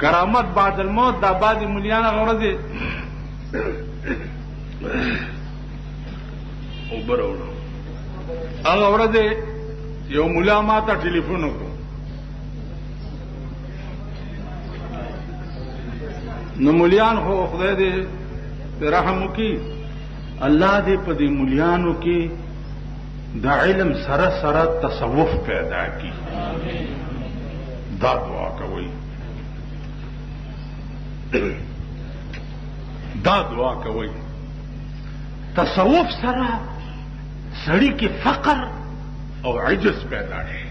کرامت بعد الموت دا بعض مليان غورځي او برونه هغه ورځ یو مولا ما ته ټلیفون وکړ نو مليان خو خدای دې رحم وکړي الله دې په دې مليانو کې د علم سره سره تصوف پیدا کړي دا دعا کوي دا دعا کوي تصوف سره سړی کې فقر او عجز پیدا شي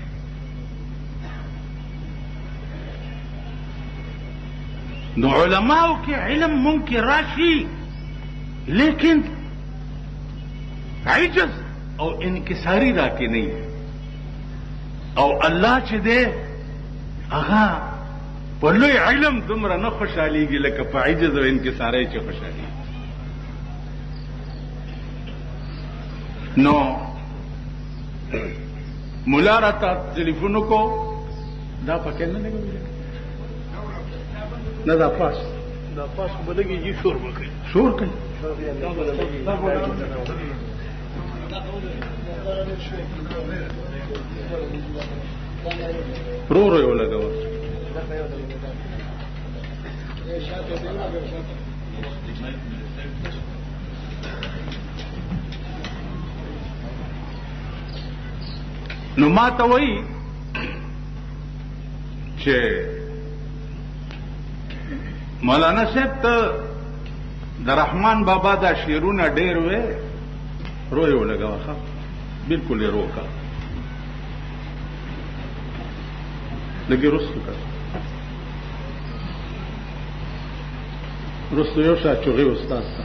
نو علماء کې علم ممکن راشي لیکن عجز او انکساری را کې نه او الله چې دې هغه په لوی علم دومره نه خوشحاليږي لکه په عجز او انکسارۍ چې خوشحالي نو مولا راته ټلیفون کو دا پکې نه لګوي نه دا پاس بلګي شور وکړي شور کوي رو رو لګاو نو ما ته وایي چې مولانا صاحب ته د رحمان بابا دا شعرونه ډېر وې روی ولګاوه ښه بالکل یې روکا لږې رستو کړه رستو یو شا چغې استاد ته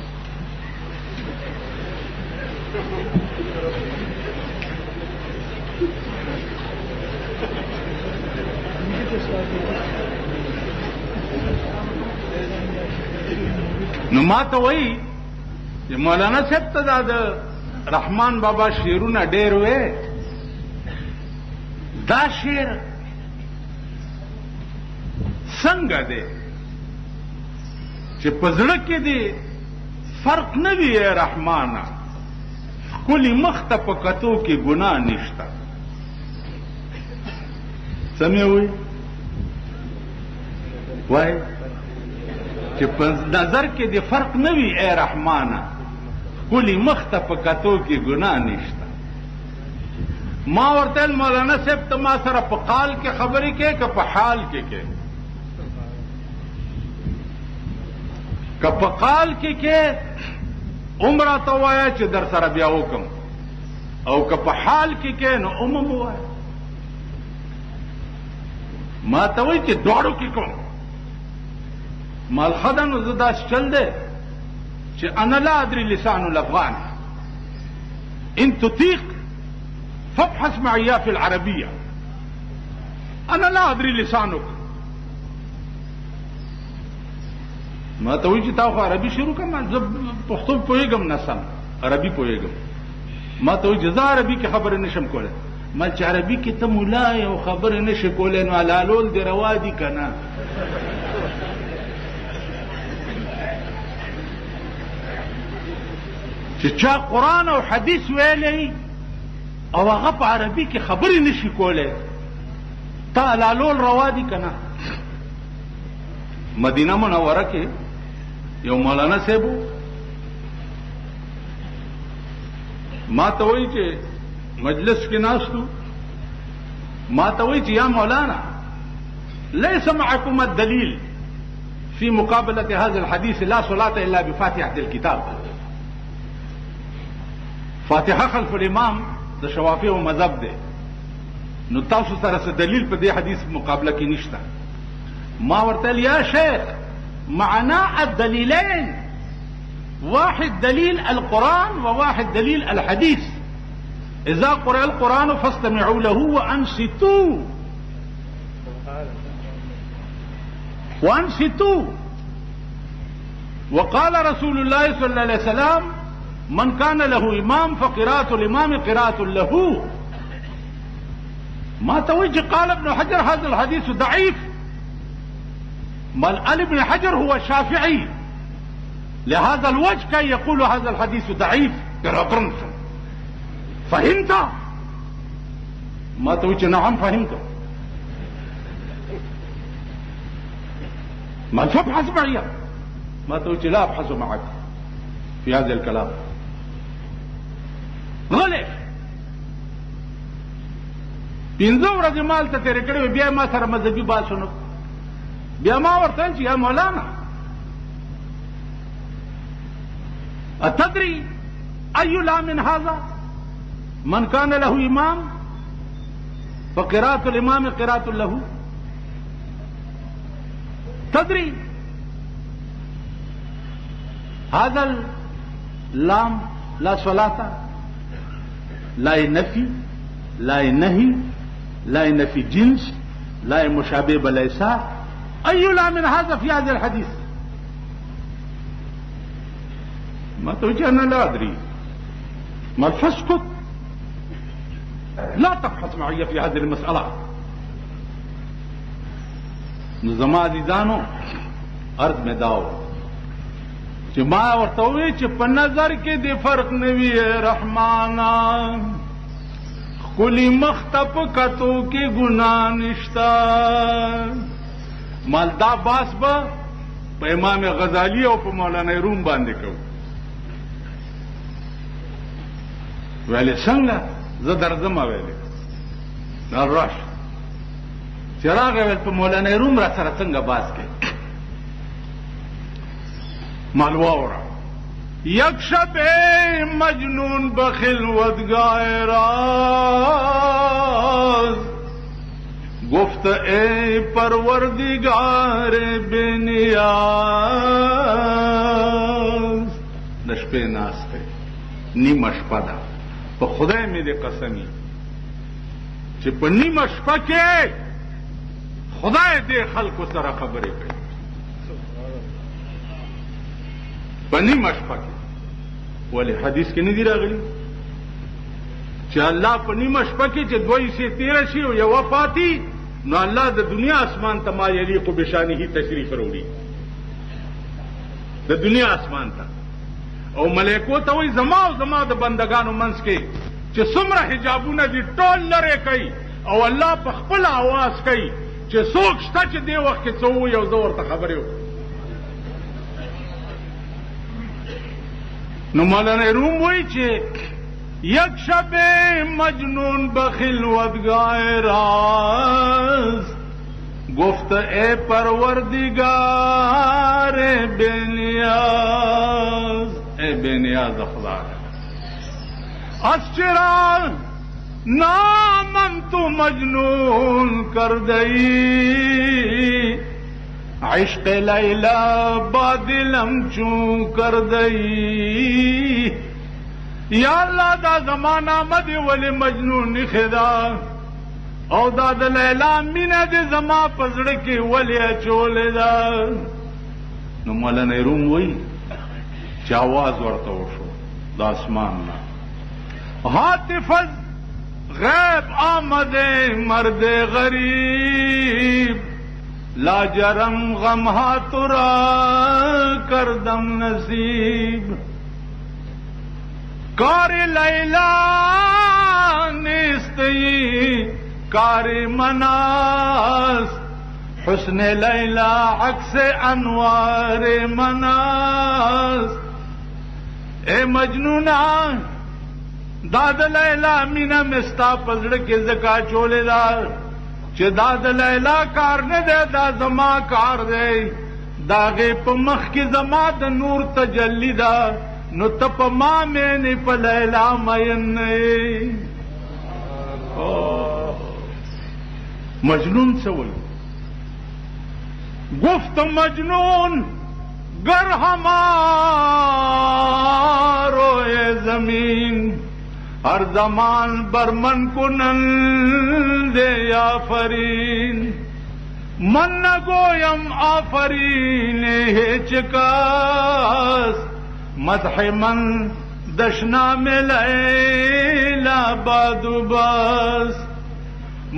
نو ما ته وایي چې مولانا صاحب ته دا د رحمان بابا شعرونه ډېر وې دا شعر څنګه دی چې په زړه کې دی فرق نه وي رحمانه ښکلي مخ ته په کتو کې ګناه نشته څه مې وایي وایي چې په نظر کې دی فرق نه وي اے رحمانه ښکلي مخ ته په کتو کې ګناه نشته ما ورته مولانا صاحب ته ما سره په قال کې خبرې کې که په حال کې که په قال کې عمره ته وایه چې در سره بیا وکم او که په حال کې نو عموم وایه ما ته وایي چې دواړو کې کوم مال خدن زه داس چل دی چې انا لا ادري لسان الافغان ان تطيق فابحث معي في العربيه انا لا ادري لسانك ما ته وایي چې تا خو عربي شروع کړه زه پښتو پوهېږم نه سم عربي پوهېږم ما ته وایي چې زه عربي کې خبرې نشم کولی ما چې عربي کې ته ملا یې او خبرې نشي کولی نو حلالول دې روا دي که نه چې چا قرآن او حدیث ویلی او هغه په عربي کې خبرې نشي کولی تا حلالول روا دي که نه مدینه منوره کې یو مولانا صاحب ما ته وایي چې مجلس کې ناستو ما ته وایي چې یا مولانا ليس معكم الدليل في مقابلة هذا الحديث لا صلاة إلا بفاتحة الكتاب فاتحه خلف الامام د شوافیو مذهب دی نو تاسو سره څه دلیل په دې حدیث مقابله کې نشته ما ورته یا شیخ معنا الدليلين واحد دليل القرآن وواحد دليل الحديث إذا قرأ القرآن فاستمعوا له وأنصتوا وقال رسول الله صلى الله عليه وسلم من كان له إمام فقراءة الإمام قراءة له ما توجه قال ابن حجر هذا الحديث ضعيف بل علي بن حجر هو الشافعي لهذا الوجه كي يقول هذا الحديث ضعيف. فهمت؟ ما تقول نعم فهمت. ما تبحث معي، ما تقول لا ابحث معك في هذا الكلام. غلط. پنځه ورځې مال ته تېرې کړې بیا ما سره مذهبي بحث ونه بیا ما ورته ویل چې یا مولانا اتدري أي لام هذا؟ من كان له إمام فقراءة الإمام قراءة له. تدري هذا اللام لا صلاة، لا النفي، لا النهي، لا النفي جنس، لا مشابه بليس. أي لام هذا في هذا الحديث؟ ما تقول أنا لا أدري. ما فاسكت، لا تبحث معي في هذه المسألة. زما عزیزانو عرض میں داو چې ما ورته وی چې په نظر کې د فرق نوي رحمانا خلی مختپ کتو کې ګناه نشتا. مالدا باس به په امام غزالی او په مولانا روم باندې کوو. ویلې څنګه زه درځم ویلې دا راش چراغ ویل په مولانا روم را سره څنګه باس کوي. مالواورا یک شب مجنون بخلوتگاه راز گفت ای پروردگار بے نیاز. د شپې ناسته نیمه شپه ده په خدای مې دې قسمی چې په نیمه شپه کې خدای دې خلکو سره خبرې کوي. په نیمه شپه کې ولې حدیث کې نه دي راغلي چې الله په نیمه شپه کې چې دوی سي تیر شي او یو وفاتي نو الله د دنیا اسمان ته ما یلیق بشانه تشریف وروړي. د دنیا اسمان ته او ملائکو ته وایي زما او زما د بندگانو منځ کې چې څومره حجابونه دي ټول لرې کوي او الله په خپل आवाज کوي چې څوک شته چې دې وخت کې څه وایي او زه ورته خبرې وکړم. نو مولانا روم وایي چې یک شب مجنون بخلوتگاه راز گفت اے پروردگار بے نیاز. اے بے نیاز خدا از چرا نامم تو مجنون کر دئی عشق لیلا بادلم چون کر دئی. یا اللہ دا زمانہ مدی ولی مجنون نخدا او دا دا لیلا مینا دی زما پزڑکی ولی اچولی دا. نو مولانا روم وی چه آواز ورطا وشو دا اسمان نا حاطف غیب آمدے مرد غریب لا جرم غمها ترا کردم نصیب. کار لیلا نیستی کار مناس حسن لیلا عکس انوار مناس. اے مجنونا داد لیلا مینا مستا پزڑ کے زکا چولے دار چې داد لیلا کار نه دے دا زما کار دے داغه په مخ کې زما د نور تجلی دا نو تپ ما میں نے په لیلا مین نه. مجنون سوال گفت مجنون گر ہمارو اے زمین ہر زمان برمن کنن دے آفرین من نگویم آفرین ہچکاس مدح من دشنا میں لیلا بادو باس.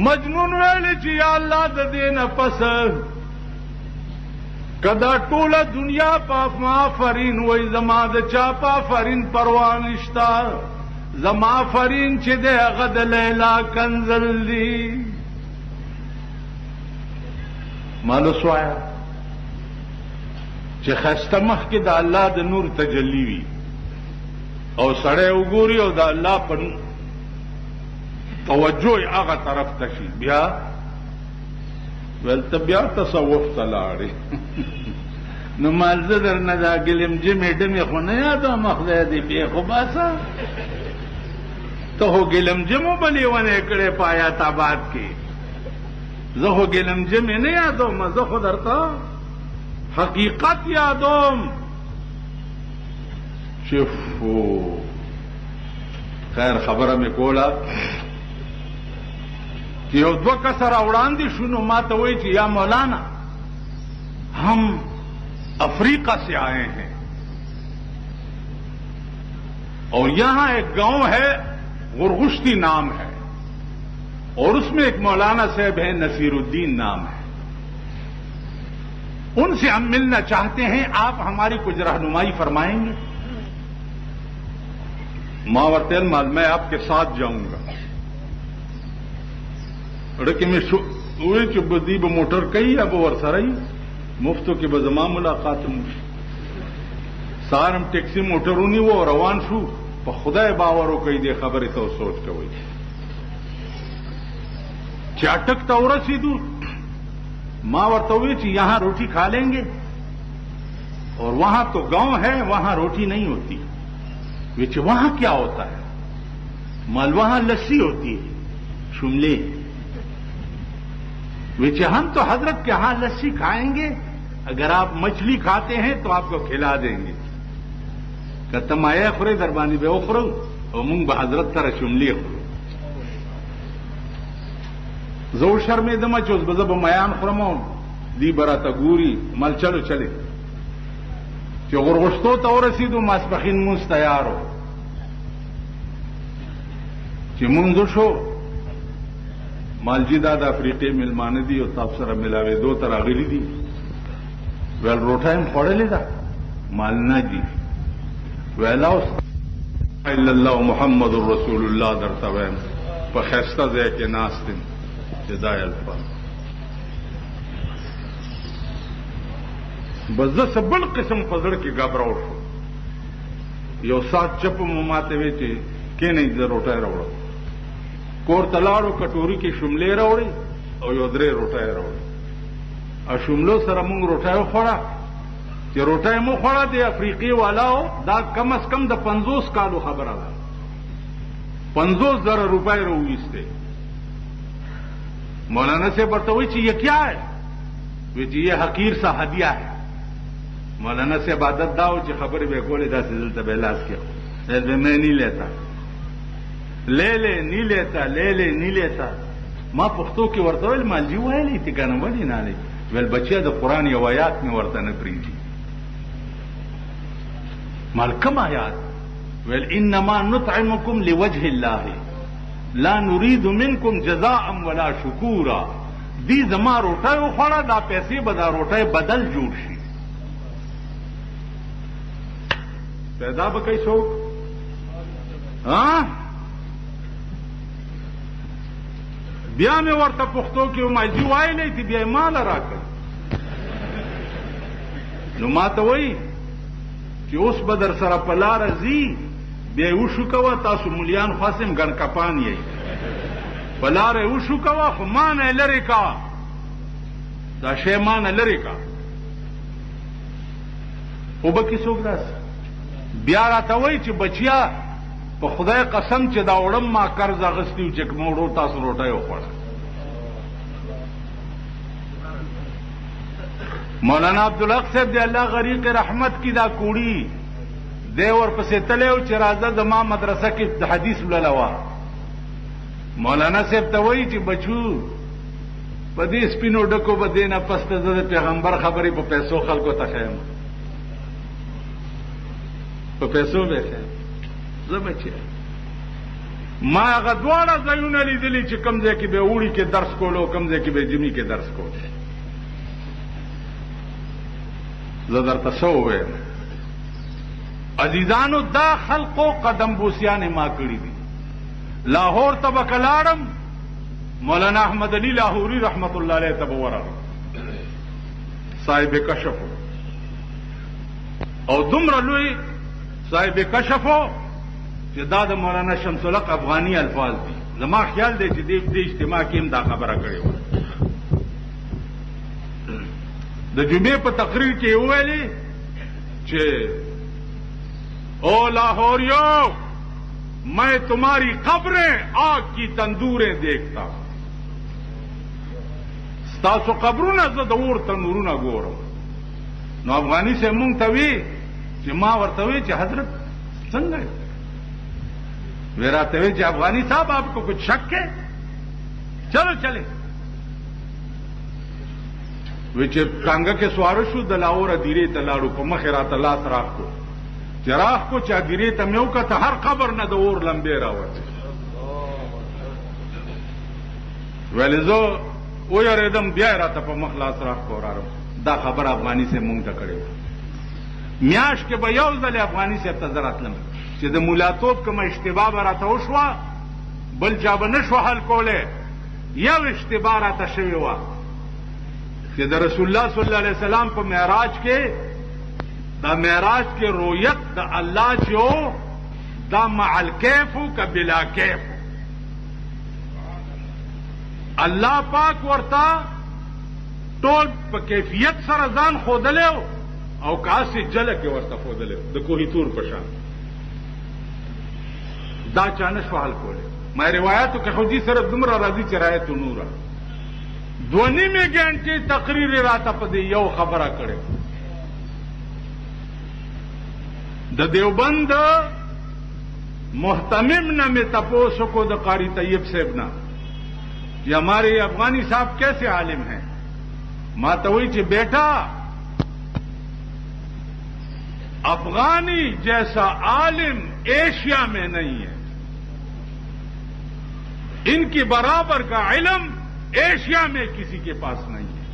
مجنون ویلی چی یا اللہ دا دین پس کدا ټوله دنیا په ما فرین وای زما د چا په فرین پروا نشتا زما فرین چې د هغه د لیلا کنزل دی مالو سوایا چې خسته مخ کې د الله د نور تجلی وي او سړی وګوري او د الله په توجه هغه طرف ته شي بیا ولته بیا تصوف ته لاړې نو مالزه درنه دا ګلمجمې ډمې خو نه یادوم خدای دې بې خو باسه ته خو ګلمجمو به لیونی کړې په آیات آباد کې زه خو ګلمجمې نه یادوم زه خو درته حقیقت یادوم شفو خیر خبره مې کوله کہ یو دو کسر اوڑاندی شنو ما تو وہی کہ یا مولانا ہم افریقہ سے آئے ہیں اور یہاں ایک گاؤں ہے غرغشتی نام ہے اور اس میں ایک مولانا صاحب ہیں نصیر الدین نام ہے ان سے ہم ملنا چاہتے ہیں آپ ہماری کچھ رہنمائی فرمائیں گے ماورتیل مال میں آپ کے ساتھ جاؤں گا ډکه مې شو وې چې بدی به موټر کوي یا به ورسره مفتو کې به زما ملاقات مو سارم ټیکسي موټرونی و روان شو په خدای باور وکړئ دې خبرې ته سوچ کوئ چې اٹک ته ورسېدو ما ورته وې چې یہاں روٹی کھا لیں گے اور وہاں تو گاؤں ہے وہاں روٹی نہیں ہوتی وې چې وہاں کیا ہوتا ہے مال وہاں لسی ہوتی ہے شملے ویچے ہم تو حضرت کے ہاں لسی کھائیں گے اگر آپ مچھلی کھاتے ہیں تو آپ کو کھلا دیں گے کہ تم آیا خورے دربانی بے اخرو اور منگ بہ حضرت تر شملی خورو زو شرم دما چوز بزب میان خرمو دی براتا گوری مل چلو چلے چو غرغشتو تا ورسیدو ماسپخین منز تیارو چی منزو شو مالجی دا د افریقې ملمانه دي او تاسو سره ملاوېدو ته راغلي دي ویل روټه هم خوړلې ده مال نه دي ویل اوس الا الله محمد رسول الله درته وایم په ښایسته ځای کې ناست یم چې دا یې الفاظ بس زه څه بل قسم په زړه کې ګبراو شو یو ساعت چپ مو ماته وی چې کېنئ زه روټه راوړم کور تلاړو کټوري کې شملې راوړي او یو درې روټۍ راوړي او شملو سره مونږ روټۍ وخوړه چې روټۍ مو خوړه د افریقي والاو دا کم از کم د 50 کالو خبره ده 50,000 روپۍ راوویسته مولانا سے ورته وایي چې یہ کیا ہے وایي چې یہ حقیر سا هدیه ہے مولانا سے عبادت دا و چې خبرې به کولې داسې دلته به لاس کې میں نہیں لیتا لے لے نہیں لیتا لے لے نہیں لیتا ما پښتو کې ورته ویل مالجی وایلی تی کنه ولې نه لې ول بچیا د قران یو آیات مې ورته نه پریږي مال کوم آیات ول انما نطعمکم لوجه الله لا نريد منکم جزاء ولا شکورا دی زما روټه وخوړه دا پیسې به دا روټه بدل جوړ شي پیدا به کوي څوک ها بیا مې ورته پښتو کې مالجی وایلی چې بیا یې مال راکړ نو ما ته وایي چې اوس به در سره په لاره ځي بیا یې وشو کوه تاسو ملیان خاصم ګڼ کپان یئ په لاره یې وشو کوه خو ما نه یې لرې کا دا شی ما نه لرې کا خو به کې څوک داسې بیا راته وایي چې بچیا په خدای قسم چې دا وړم ما قرض اخیستی و چې موړو تاسو روټۍ وخوړه مولانا عبدالحق صاحب دی الله غریق رحمت کی دا کوړي دی ورپسې تلی و چې راځه زما مدرسه کې د حدیث لوله وه مولانا صاحب ته وایي چې بچو په دې سپینو ډکو به دې نه پس ته زه د پیغمبر خبرې په پیسو خلکو ته ښیم په پیسو به ښیم زه بچی ما هغه دواړه ځایونه لیدلي چې کوم ځای کې به اوړي کې درس کولو کوم ځای کې به جمعې کې درس کولو زدر تسوه عزیزانو دا خلقو قدم بوسیان ما کړی دي. لاہور تبکلاړم مولانا احمد علی لاہوری رحمت الله علیه تبورا صاحب کشف او دومره لوی صاحب کشف چې دا د مولانا شمس الحق افغانی الفاظ دي. زما خیال دی چې دې اجتماع کې هم دا خبره کړې و. د جمعې په تقریر کې ویلي چې او لاہوریو میں تمہاری قبریں آگ کی تندوریں دیکھتا ہوں. ستاسو قبرونه زه د اور تنورونه ګورم. نو افغاني سے مونږ ته وی چې ما ورته وی چې حضرت څنګه وی راته وی چې افغانی صاحب آپ کو کچھ شک ہے چلو چلے وی چې څنګه کې سوار شو د لاور دیره ته لاړو په مخ راته لاس راخ کو چراغ کو چا دیره ته مې وکړه هر قبر نه د اور لمبې راوته ویل زه و یریدم بیا راته په مخ لاس راخ کو راړو. دا خبر افغانی سے مونږ ته کړې میاش کې به یو ځل افغانی سے ته دراتلم چې د مولاتوب کوم اشتباه به راته وشوه بل چا به نشو حل کولی. یو اشتباه راته شوې وه چې د رسول الله صلی الله علیه وسلم په معراج کې دا معراج کې رویت د الله چې و دا مع الکیف که بلا کیف. الله پاک ورته ټول په کیفیت سره ځان ښودلی او کاسې جله کې ورته ښودلی د کوهي تور په شان. دا چا نه شو حل کولی. ما روایاتو کې خو دې سره دومره راځي چې رایت نوره 2.5 घंटे تقریر راته په دې یو خبره کړې. د دیوبند محتمم نه مې تپوس کو د قاری طیب صاحب نه کہ ہمارے افغانی صاحب کیسے عالم ہیں. ماتوئی چې بیٹا افغانی جیسا عالم ایشیا میں نہیں ہے. ان کی برابر کا علم ایشیا میں کسی کے پاس نہیں ہے.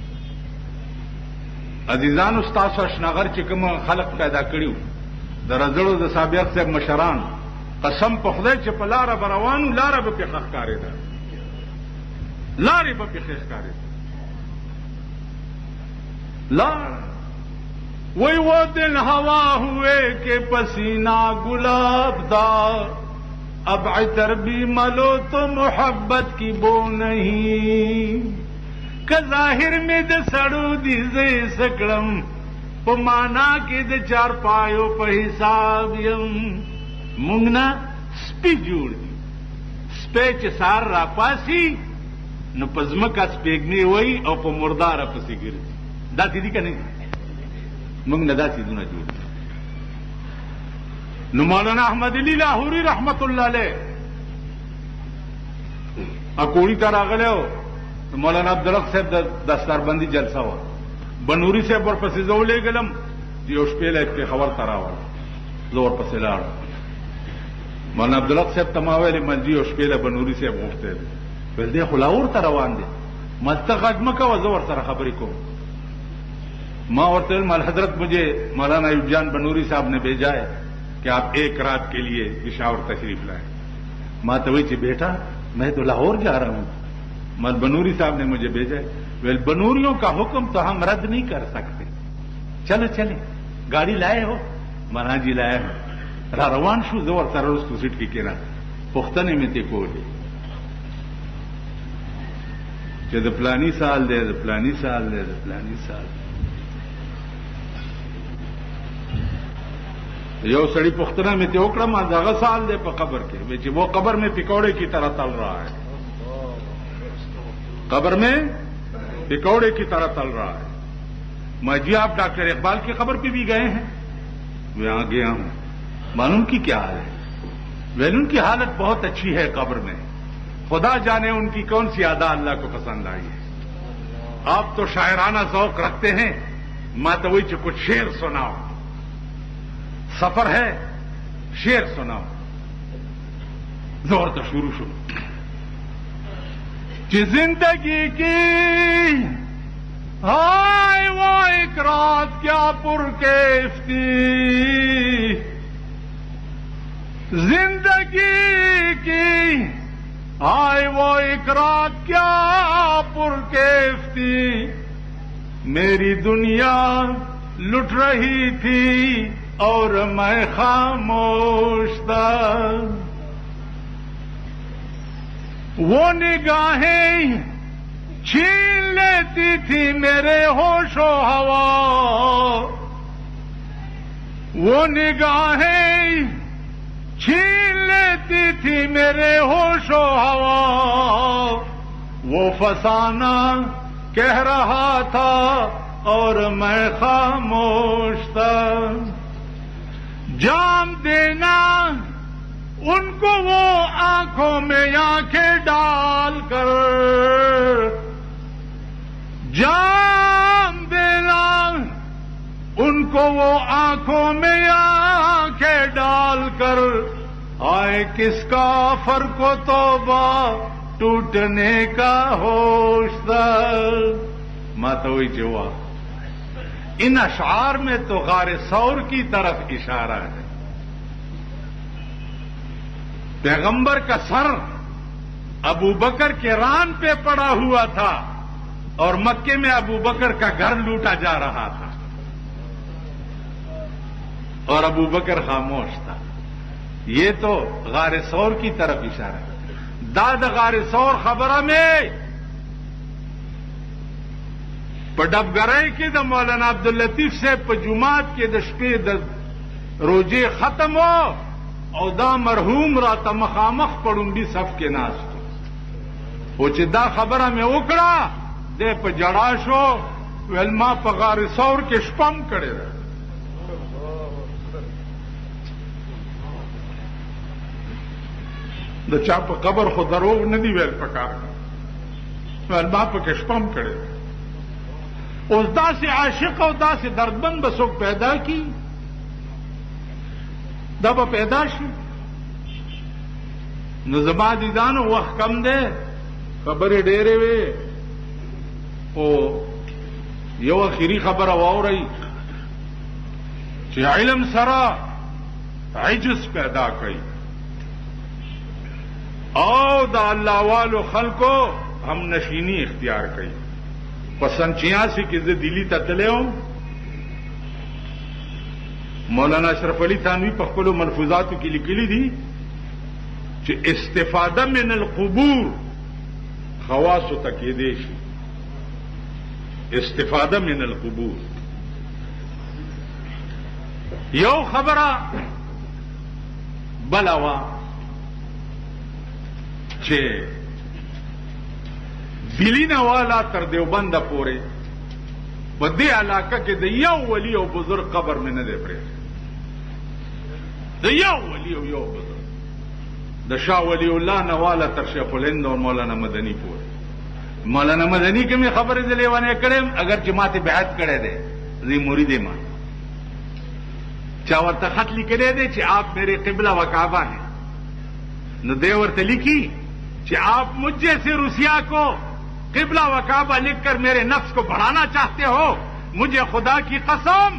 عزیزان استاد اشناغر چې کوم خلق پیدا کړیو د رزړو د سابق صاحب مشران قسم په خدای چې په لاره بروانو لاره به په خخ کارېده لارې به په خخ کارېده لار وہی وہ دن ہوا ہوئے کہ پسینہ گلاب دا اب عطر بھی ملو تو محبت کی بو نہیں کہ ظاہر میں د سڑو دی زے سکڑم پا مانا کے د چار پایو پا حساب یم مونگنا سپی جوڑ دی سپی چه سار را پاسی نو پزمکا سپیگنی وئی او پا مردار پسی گردی دا تی دی که نہیں منگ ندا چیزونه جوړ. نو مولانا احمد علی لاہوری رحمت الله علیه اکوړی ته راغلی و مولانا عبدالحق صاحب د دستاربندي جلسه وه. بنوري صاحب ورپسې زه ولېږلم چې یو شپې له پېښور ته راوړم. زه ورپسې لاړم. مولانا عبدالحق صاحب ته ما ویلې منځي یو شپې له بنوري صاحب غوښتی دی. ویل دی خو لاهور ته روان دی. ما ته غږ مه کوه زه ورسره خبرې کوم. माँ और तेल हजरत मुझे मौलाना अयूब जान बनूरी साहब ने भेजा है कि आप एक रात के लिए पिशावर तशरीफ लाए. माँ तो वही बेटा मैं तो लाहौर जा रहा हूँ. मल बनूरी साहब ने मुझे भेजा है. वेल बनूरियों का हुक्म तो हम रद्द नहीं कर सकते. चलो चले गाड़ी लाए हो मना जी लाए हो रवान शू जोर तरस तो सीट की केरा पुख्तने में ते कोले द प्लानी साल दे द प्लानी साल दे द प्लानी साल. یو سڑی پختنا میں تے وکړم دغه سال دے په قبر کې چې وہ قبر میں پکوڑے کی طرح تل رہا ہے. قبر میں پکوڑے کی طرح تل رہا ہے. میں جی آپ ڈاکٹر اقبال کی قبر پہ بھی گئے ہیں. میں وہاں گیا ہوں. معلوم کی کیا حال ہے. ویل ان کی حالت بہت اچھی ہے قبر میں. خدا جانے ان کی کون سی ادا اللہ کو پسند آئی ہے. آپ تو شاعرانہ ذوق رکھتے ہیں. میں تو وہی کچھ شعر سناؤ. سفر ہے شعر سناؤ. زور تو شروع کہ زندگی کی ہائے وہ اقرار क्या पुरकैफ्ती, जिंदगी की हाय वो इकरा क्या पुरकैफ्ती। मेरी दुनिया लुट रही थी और मैं खामोश था। वो निगाहें छीन लेती थी मेरे होशो हवा, वो निगाहें छीन लेती थी मेरे होशो हवा। वो फसाना कह रहा था और मैं खामोश था। जाम देना उनको वो आंखों में आंखें डालकर, जाम देना उनको वो आंखों में आंखें डालकर। आए किसका फर्क को तौबा टूटने का होश था। माता वही जुआ। इन अशार में तो गारे सौर की तरफ इशारा है। पैगंबर का सर अबू बकर के रान पे पड़ा हुआ था और मक्के में अबू बकर का घर लूटा जा रहा था और अबू बकर खामोश था। ये तो गारे सौर की तरफ इशारा है। दाद गारे सौर खबर में पडबगरई के द मौलाना अब्दुल लतीफ से जुमात के दशपे रोजे खत्म हो और दा मरहूम राता मखामख पड़ूंगी सफ के नाश वो चिदा खबर में उकड़ा दे प जड़ाशो वेलमा पगार सौर के स्पम करे रहे। द चाप कबर खो दरोग नदी वेल पकार वेलमा पे स्पम करे रहे। उस दा से आशिक और दा से दर्दमंद बसों पैदा की दब पैदाशी नजमा दीदान वह कम दे खबरें डेरे वे ओ यो आखिरी खबर अवाओ रही कि इल्म सरा इज्ज पैदा कई और दा अल्लाह वालो खल को हम नशीनी इख्तियार कई पसंद 86 की दिली ततले हो। मौलाना अशरफ अली थानवी पख्कुलो मलफूजात की लिखी थी कि इस्तिफादा मिन अल क़ुबूर खवास तकीदेशी, इस्तिफादा मिन अल क़ुबूर। यो खबरा बलावा चे दिली नवाला तर देवबंद पोरे बदे इलाका के दया वली और बुजुर्ग कबर में न दे पड़े। दया वली और यो बुजुर्ग दशा वली उल्लाह नवाला तर शेखुल-हिंद और मौलाना मदनी पोरे। मौलाना मदनी के में खबर दिलेवाने करे अगर जमाते बेहद करे दे जी मुरीदे मां चावर तखत लिखे दे कि आप मेरे किबला व काबा हैं न देवर ते लिखी कि आप मुझ जैसे रुसिया को किबला व काबा लिखकर मेरे नफ्स को बढ़ाना चाहते हो। मुझे खुदा की कसम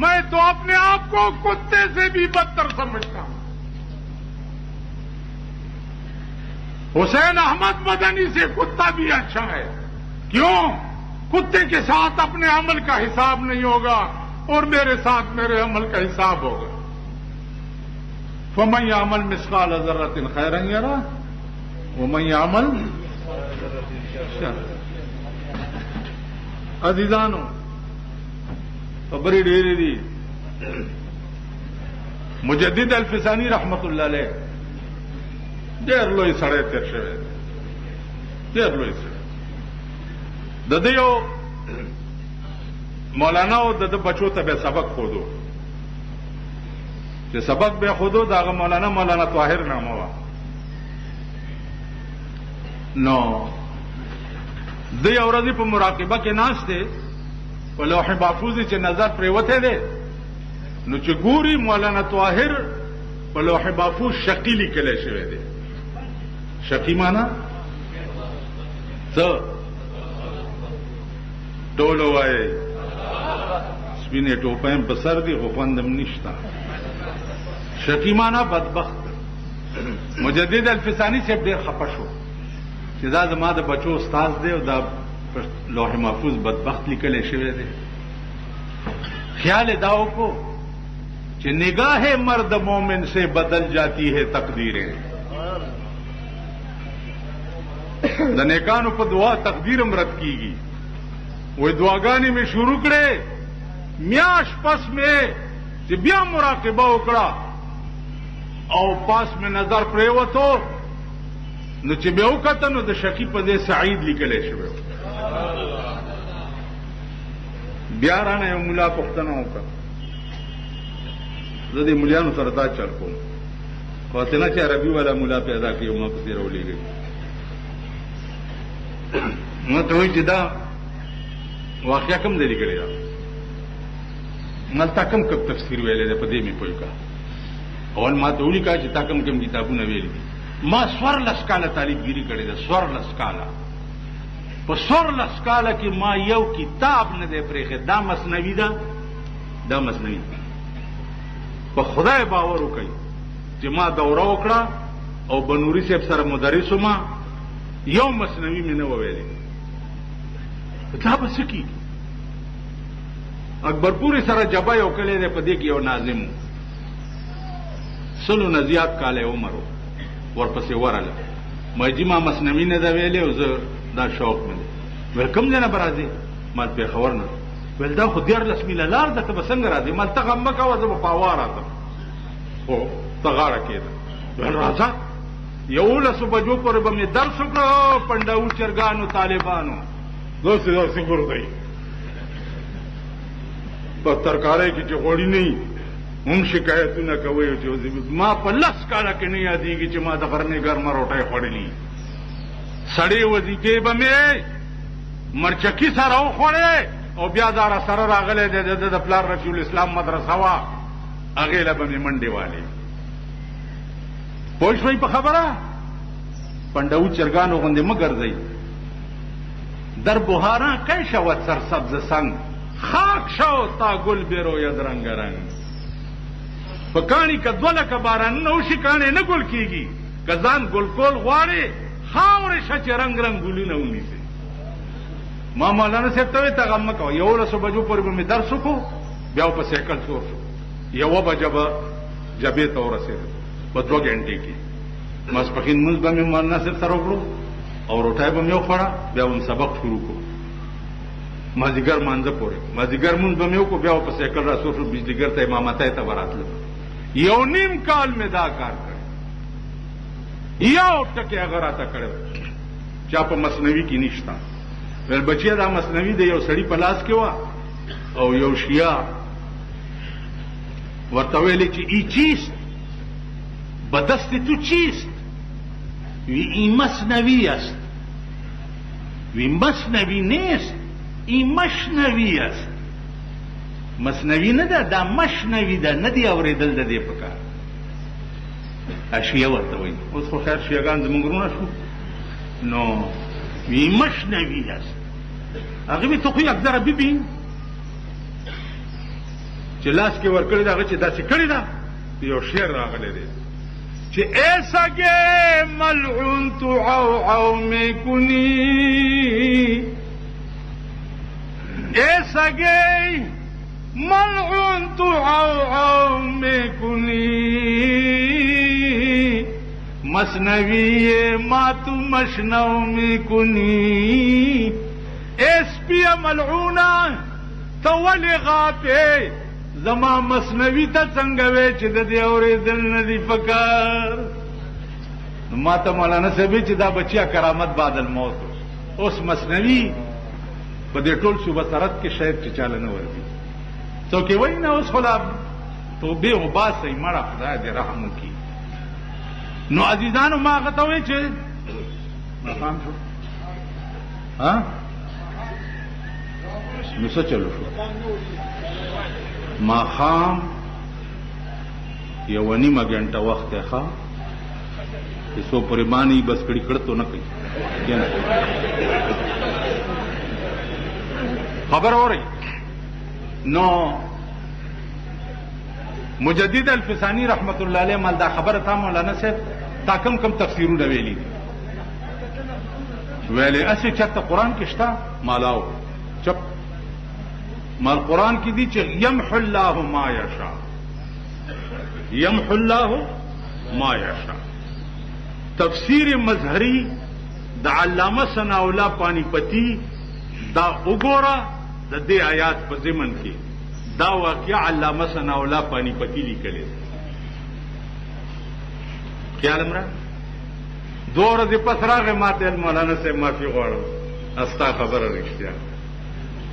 मैं तो अपने आप को कुत्ते से भी बदतर समझता हूं। हुसैन अहमद मदनी से कुत्ता भी अच्छा है। क्यों? कुत्ते के साथ अपने अमल का हिसाब नहीं होगा और मेरे साथ मेरे अमल का हिसाब होगा। फमन यामल मिस्काल ज़र्रतिन खैरन यरा वमन यामल अजीजानो खबरी डेरे दी मुजद्दिद अल-फिसानी रहमतुल्लाह अलैह देर लोई सड़े तेरशे देर लोई सड़े ददियो मौलाना और दद बचो तबे सबक खोदो जे सबक बे खोदो दागा मौलाना ताहिर नाम हुआ नो दे औरजी पर मुराकिबा के नाश थे वो लौह महफूज चे नजर प्रेवते दे नु चे गूरी मौलाना ताहिर वो लौह महफूज शकीली के ले शिवे दे। शकी माना तो डोलो आए سپینې ټوپایم په سر دي خو خوندم نشته. شکیمانه بدبخت مجدد الفسانی صاحب ډېر خفه شو چې دا زما د بچو استاد دی او دا لوح محفوظ بدبخت لیکلی شوی دی. خیال دا وکړو چې نگاہ مرد مومن سے بدل جاتی ہے تقدیریں. د نیکانو په دعا تقدیر هم رد کیږي. وې دعاګانې مې شروع کړې میاش پس مې چې بیا مراقبه وکړه او پاس مې نظر پرېوتو نو چې بیا وکته نو د شقی په ځای سعید لیکلی شوی. بیا رانه یو ملا پوښتنه وکړه. زه د ملیانو سره دا چل کوم خو ته نه چې عربي والا ملا پیدا کړي او ما پسې راولېږي. ما ته وایي چې دا واقعه کوم ځای لیکلې ده؟ مالته کوم تفسیر ویلی دی په دې مې پوه کړه. اول ما ته ولیکه چې تا کوم کوم کتابونه ویلي دي. ما 14 کاله طالبګیري کړې ده. 14 کاله په 14 کاله کې ما یو کتاب نه دی پرېښی. دا مثنوي ده. دا مثنوي په خدای باور وکړئ چې ما دوره وکړه او بنوري صاحب سره مدرس وم یو مثنوي مې نه وویلې. دا به څه کېږي؟ اکبرپوري سره جبه یو کلی دی په دې کې یو ناظم 100 نه زیات کاله عمر ورپسې ورله مجي ما مثنوي نه ده ویلې او زه دا شوق مې دی. ویل کوم ځای نه به راځې؟ مال پېښور نه. ویل دا خو 14 میله لار ده ته به څنګه راځې؟ مال ته غم مه کوه زه به په هوا راځم. خو ته غاړه کېده. ویل راځه 11 بجو پورې به مې درس وکړه. پنډاو چرګانو طالبانو داسې داسې ګرځئ په ترکارۍ کې چې غوړي نه وي هم شکایتونه کوئ چې ما په 10 کاله کې نه یادېږي چې ما د غرمې ګرمه روټۍ خوړلي. سړې وظیفې به مې مرچکي سره وخوړې او بیا دا سره راغلی دی د پلار رفیع الاسلام مدرسه وه هغې له به مې منډې والې. پوه شوئ په خبره؟ پنډاو چرګانو غوندې مه ګرځئ. در بهارا کی شود سرسبز سنگ خاک شو تا گل بروید رنگ رنگ. په کاڼي که 2 لکه بارانونه وشي کاڼې نه ګل کېږي. که ځان ګل کول غواړې خاورې شه چې رنګ رنګ ګلونه ونیسې. ما مولانا صاحب ته وایي ته غم مه کوه. 11 بجو پورې به مې درس وکړو بیا په سایکل سور شو. 1 بجه به جبې ته ورسېدو په 2 غنټې کې. ماسپښین لمونځ به مې مولانا صاحب سره وکړو او روټۍ به مې وخوړه بیا به مې سبق شروع کړو. مازدیګر مانځه پورې مازدیګر مونځ به مې وکړو بیا به په سایکل راسور شو. بجلیګر ته امامتۍ ته به راتلو. 1.5 کال مې دا کار کړی. یو ټکی هغه راته کړی چا په مثنوي کې نشته. ویل بچیه دا مثنوي د یو سړي په لاس کې وه او یو شیعه ورته ویلې چې ای چیست بدست تو چیست؟ وی این مثنوی است. وی مثنوی نیست این مشنوی است. مثنوی نه ده دا مشنوی ده نه دی اورېدل د دې په کار. شیعه ورته وایي. اوس خو خیر شیعهګان زموږ وروڼه شو نو وی مشنوی است. هغه مې ته خو یک ذره ببین چې لاس کې ورکړې ده هغه چې داسې کړې ده یو شعر راغلی دی چې ای سگه ملعون تو عو میکنی ای سگه ملعون تو عو میکنی مثنوی ما تو مشنو میکنی اسپی ملعونا تو ولی غافی زما مثنوی ته څنګه وې چې د دې اورېدل نه دي پکار. ما ته مولانا صاحب چې دا بچیا کرامت بعد الموت اوس مثنوی په دې ټول صوبه سرحد کې شاید چې چاله نه ورځي. څوک وایي نه اوس خلا توبې وباسئ مړه خدای دې رحم وکړي. نو عزیزانو ما هغه ته وایي چې مقام شو نو څه چلو شو ماښام 1.5 غنټه وخت دی ښه څو پورې باندې بس کړي کړتو نه کوي خبر اورئ نو مجدد الفسانی رحمت الله علیه مال دا خبره تا مولانا صاحب تا کم تفسیرونه ویلي دي ویلې اسی چرته قرآن کې شته مالاو چپ مال قرآن کې دي چې یمحو الله ما یشاء یمحو الله ما یشاء. تفسیر مظهری د علامه ثناء الله پانی پتی دا وګوره د دې آیات په ضمن کې دا واقعا علامه ثناء الله پانی پتی لیکلی خیال امرا دو ورځې پس راغی ماته مولانا صاحب معافي غواړم استا خبره رښتیا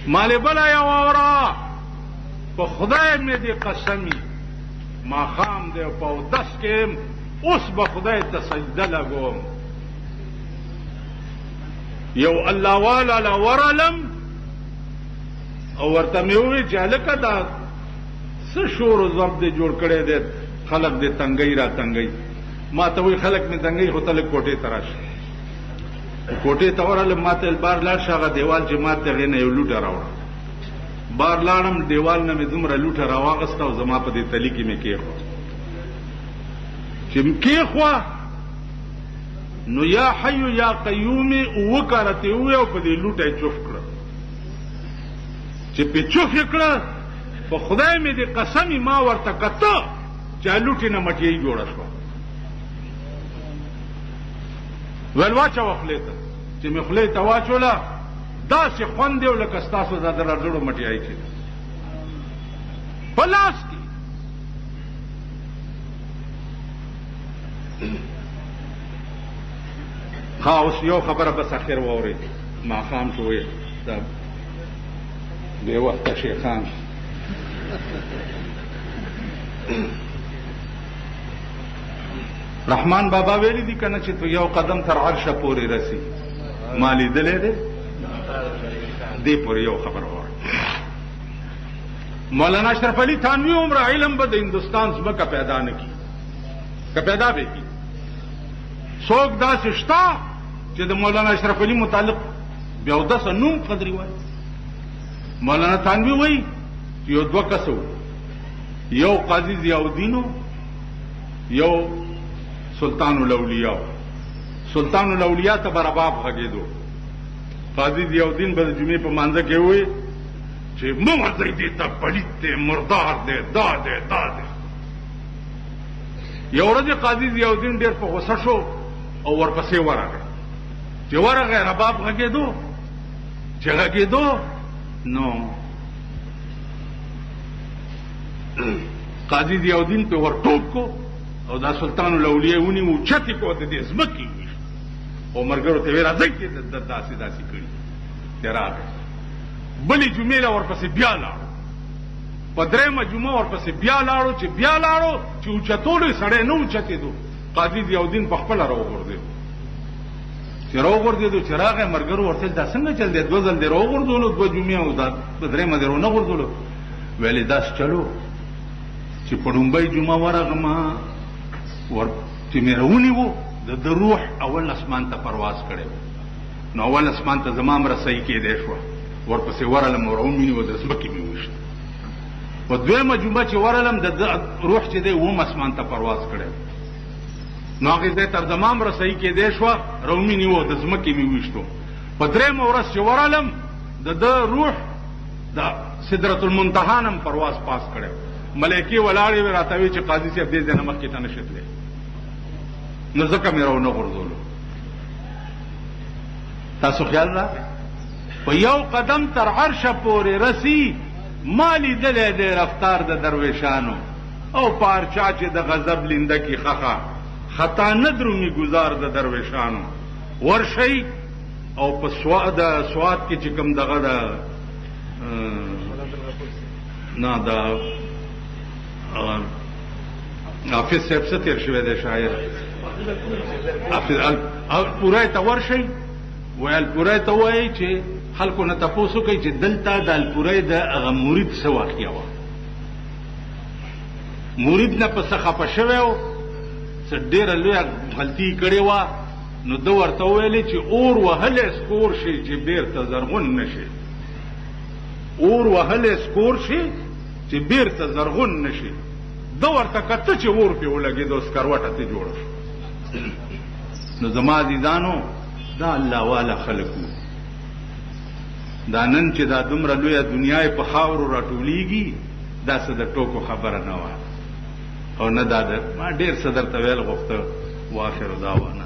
مالې بله یو اورا په خدای مې دې قسمي ماښام دی او په اودس کې اوس به خدای ته سجده لګوم یو الله والا لا ورلم او ورته مې وویل چې هلکه دا څه شور و ضرب دې جوړ کړی دی خلک دې تنګۍ را تنګۍ ما ته وایي خلک مې تنګۍ خو ته لږ کوټې ته راشه کوټې ته ورغلم ما ته بار لاړ شه هغه دیوال چې ما ته هغې نه یو لوټه راوړه بار لاړم دیوال نه مې دومره لوټه راواغسته او زما په دې تلي کې مې کېښوه چې کېښوه نو یا حیو یا قیوم اوه کاله ترې ووایه او په دې لوټه یې چوف کړه چې پې چوف یې کړه په خدای مې دې قسمي ما ورته کته چې لوټې نه مټیۍ جوړه شوه ویل واچوه خولې ته چې مې خولې ته واچوله داسې خوند دی لکه ستاسو دا د رډړو مټیای چې په لاس کې ها اوس یو خبره بس اخر واورئ ماښام شوی دا بې وخته شیخان رحمان بابا ویلی دي کنه چې تو یو قدم تر عرشه پورې رسی ما لیدلی دی دې پورې یو خبر وایي مولانا اشرف علي تھانوي عمره علم به د هندوستان ځمکه پیدا نه کړي که پیدا به کړي څوک داسې شته چې د مولانا اشرف علي متعلق بیا اودسه نوم قدري وایي مولانا تھانوي وایي چې یو دوه کسه وو یو قاضي ضیاءالدین یو سلطان الاولیاء سلطان الاولیاء ته به رباب غږېدو قاضي ضیاءالدین به د جمعې په مانځه کې ووایي چې مه ورځئ دې ته پلیت دی مردار دی دا دی دا دی یو ورځ قاضي ضیاءالدین ډېر په غوسه شو او ورپسې ورغی چې ورغی رباب غږېدو چې غږېدو نو قاضي ضیاءالدین پې ور ټوپ کو او دا سلطان الاولیاء ونیو اوچتې کو د دې ځمکې وویشت او ملګرو ته یې ویل راځئ چې داسې داسې کړي چې راغی بلې جمعې له ورپسې بیا لاړو په درېیمه جمعه ورپسې بیا لاړو چې بیا لاړو چې اوچتولو یې سړی نه اوچتېدو قاضي ضیاءالدین په خپله راوغورځېدو چې راوغورځېدو چې راغی ملګرو ورته دا څنګه چل دی دوه ځل دې راوغورځولو دوه جمعې او دا په درېیمه دې رونه غورځولو ویلې داسې چلو چې په ډومبۍ جمعه ورغلم چې مې راونیوو د روح اول اسمان ته پرواز کړی نو اول اسمان ته زما هم رسۍ کېدی شوه ورپسې ورغلم او راونیوو د ځمکې مې وویشت په دویمه جمعه چې ورغلم د روح چې دی اووم اسمان ته پرواز کړی نو هغې ځای تر زما هم رسۍ کېدی شوه راونیوو د ځمکې مې وویشتو په درېیمه ورځ چې ورغلم د ده روح د سدرة المنتهی نه هم پرواز پاس کړی ملایکې ولاړې وې راته وې چې قاضي صاحب دې ځای نه مخکې ته نه شي تللی نو ځکه مې راونه غورځولو تاسو خیال راغی په یو قدم تر عرشه پورې رسی ما لیدلی دی رفتار د درویشانو او پارچا چې د غضب لینده کې خخه خطا نه درومي ګزار د درویشانو ورشئ او په د سواد کې چې کوم دغه د نه د حافظ صاحب څه تېر شوی دی شاعر الپورای ته ورشئ وایي الپورای ته وایي چې خلکو نه تپوس وکړئ چې دلته د الپورای د هغه مرید څه واقعه وه مرید نه په څه خفه شوی و څه ډېره لویه غلطي یې کړې وه نو ده ورته وویلې چې اور وهلی سکور شي چې بېرته زرغون نه شي اور وهلې سکور شي چې بیرته زرغون نشي د ورته کته چې اور په ولګي د سکروټه ته جوړ نو زما عزیزانو دا الله والا خلقو دا نن چې دا دومره لویه دنیا په خاورو راټولیږي دا څه د ټوکو خبره نه وه او نه دا ما ډېر څه درته ویل غوښته واخر دعوانا